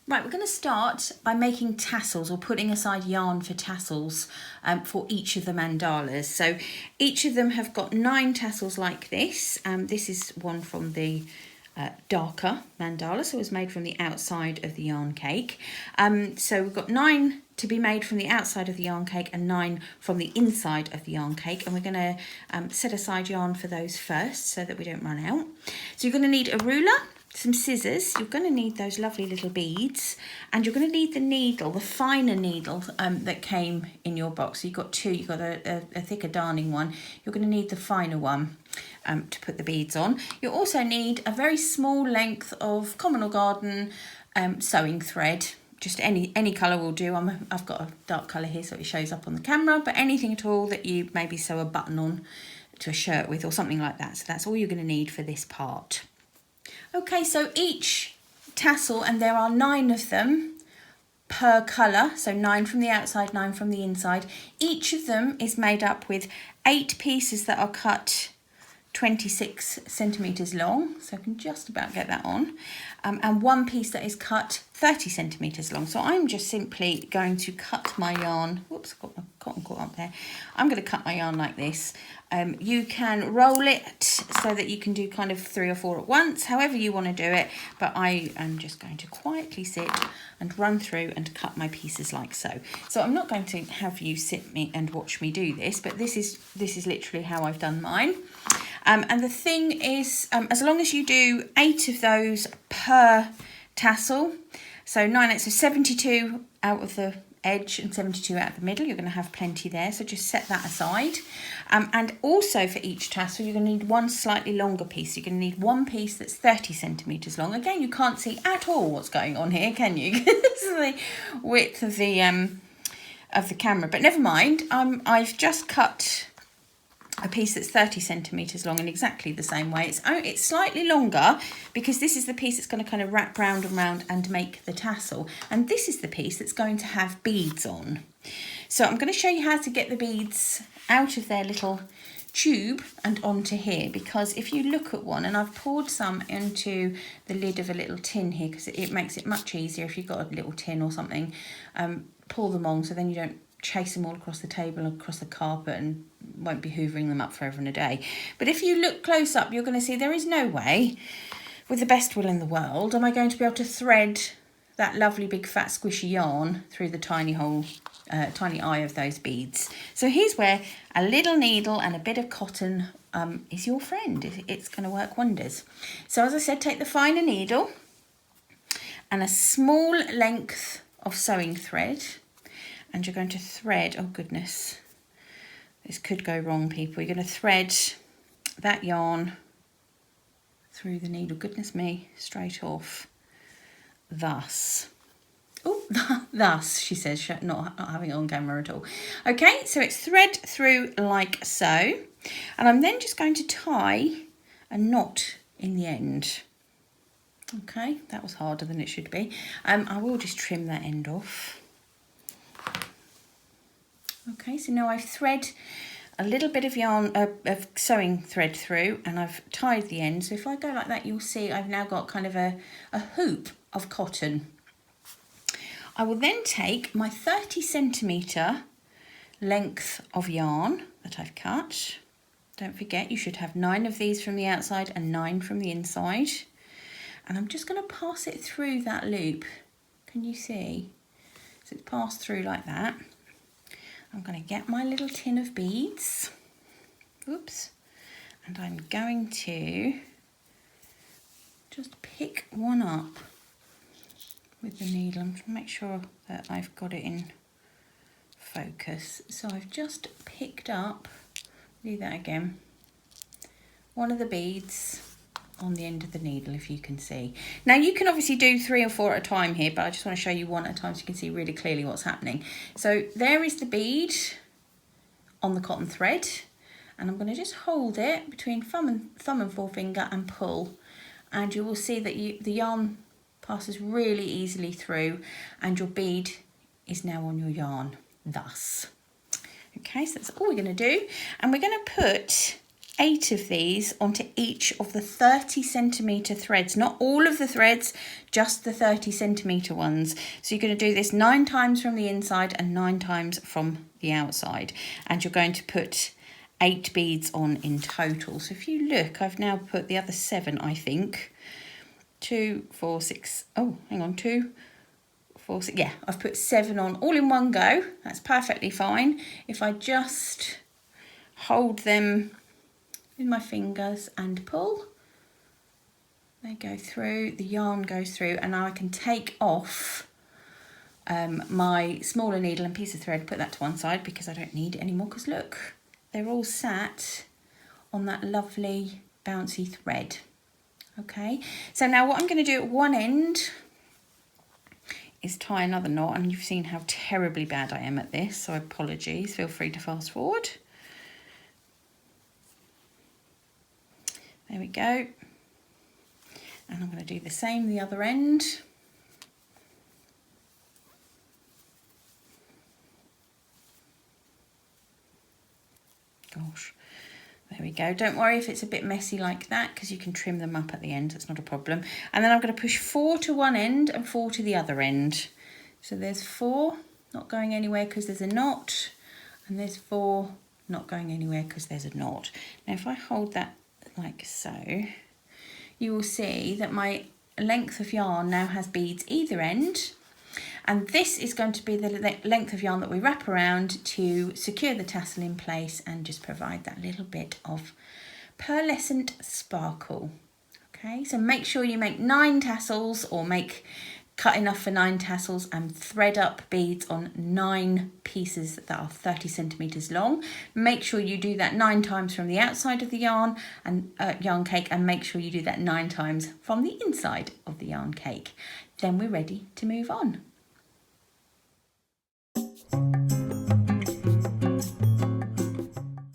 Right, we're going to start by making tassels, or putting aside yarn for tassels for each of the mandalas. So each of them have got 9 tassels like this. This is one from the darker mandala, so it was made from the outside of the yarn cake. So we've got 9 to be made from the outside of the yarn cake and 9 from the inside of the yarn cake, and we're going to set aside yarn for those first so that we don't run out. So you're going to need a ruler, some scissors, you're going to need those lovely little beads, and you're going to need the needle, the finer needle that came in your box. So you've got 2, you've got a thicker darning one, you're going to need the finer one to put the beads on. You also need a very small length of common or garden sewing thread. Just any colour will do. I've got a dark colour here so it shows up on the camera, but anything at all that you maybe sew a button on to a shirt with or something like that. So that's all you're going to need for this part. Okay, so each tassel, and there are 9 of them per colour, so 9 from the outside, 9 from the inside. Each of them is made up with 8 pieces that are cut 26 centimetres long, so I can just about get that on, and 1 piece that is cut 30 centimetres long. So I'm just simply going to cut my yarn, whoops, got my cotton caught up there. I'm going to cut my yarn like this. You can roll it so that you can do kind of 3 or 4 at once, however you want to do it, but I am just going to quietly sit and run through and cut my pieces like so. So I'm not going to have you sit me and watch me do this, but this is literally how I've done mine. And the thing is, as long as you do 8 of those per tassel, so 9 8, so 72 out of the edge and 72 out of the middle, you're going to have plenty there, so just set that aside. And also for each tassel you're going to need 1 slightly longer piece. You're going to need 1 piece that's 30 centimetres long. Again, you can't see at all what's going on here, can you? This is the width of the camera, but never mind. I've just cut a piece that's 30 centimetres long in exactly the same way. It's slightly longer because this is the piece that's going to kind of wrap round and round and make the tassel, and this is the piece that's going to have beads on. So I'm going to show you how to get the beads out of their little tube and onto here, because if you look at one, and I've poured some into the lid of a little tin here because it makes it much easier if you've got a little tin or something, pour them on so then you don't chase them all across the table and across the carpet and won't be hoovering them up forever and a day. But if you look close up, you're going to see there is no way, with the best will in the world, am I going to be able to thread that lovely big fat squishy yarn through the tiny hole, tiny eye of those beads. So here's where a little needle and a bit of cotton is your friend. It's going to work wonders. So as I said, take the finer needle and a small length of sewing thread, and you're going to thread, oh goodness, this could go wrong, people. You're going to thread that yarn through the needle, goodness me, straight off, thus. Oh, thus, she says, not having it on camera at all. Okay, so it's thread through like so, and I'm then just going to tie a knot in the end. Okay, that was harder than it should be. I will just trim that end off. Okay, so now I've thread a little bit of yarn, of sewing thread through, and I've tied the end. So if I go like that, you'll see I've now got kind of a hoop of cotton. I will then take my 30 centimetre length of yarn that I've cut. Don't forget, you should have 9 of these from the outside and 9 from the inside. And I'm just going to pass it through that loop. Can you see? So it's passed through like that. I'm going to get my little tin of beads, oops, and I'm going to just pick one up with the needle. I'm trying to make sure that I've got it in focus. So I've just picked up, do that again, one of the beads on the end of the needle, if you can see. Now you can obviously do 3 or 4 at a time here, but I just want to show you one at a time so you can see really clearly what's happening. So there is the bead on the cotton thread, and I'm going to just hold it between thumb and forefinger and pull, and you will see that the yarn passes really easily through, and your bead is now on your yarn, thus. Okay, so that's all we're going to do, and we're going to put 8 of these onto each of the 30cm threads, not all of the threads, just the 30cm ones. So you're going to do this 9 times from the inside and 9 times from the outside, and you're going to put 8 beads on in total. So if you look, I've now put the other 7, I think. 2, 4, 6, oh, hang on, 2, 4, 6, yeah, I've put 7 on all in one go. That's perfectly fine. If I just hold them with my fingers and pull, they go through, the yarn goes through, and now I can take off my smaller needle and piece of thread, put that to one side because I don't need it anymore, because look, they're all sat on that lovely bouncy thread. Okay, so now what I'm going to do at one end is tie another knot, and you've seen how terribly bad I am at this, so apologies, feel free to fast forward. There we go. And I'm going to do the same the other end. Gosh, there we go. Don't worry if it's a bit messy like that, because you can trim them up at the end, it's not a problem. And then I'm going to push 4 to one end and 4 to the other end. So there's 4 not going anywhere because there's a knot, and there's 4 not going anywhere because there's a knot. Now if I hold that like so, you will see that my length of yarn now has beads either end, and this is going to be the length of yarn that we wrap around to secure the tassel in place and just provide that little bit of pearlescent sparkle. Okay, so make sure you make 9 tassels, or cut enough for 9 tassels, and thread up beads on 9 pieces that are 30cm long. Make sure you do that 9 times from the outside of the yarn and yarn cake, and make sure you do that 9 times from the inside of the yarn cake. Then we're ready to move on.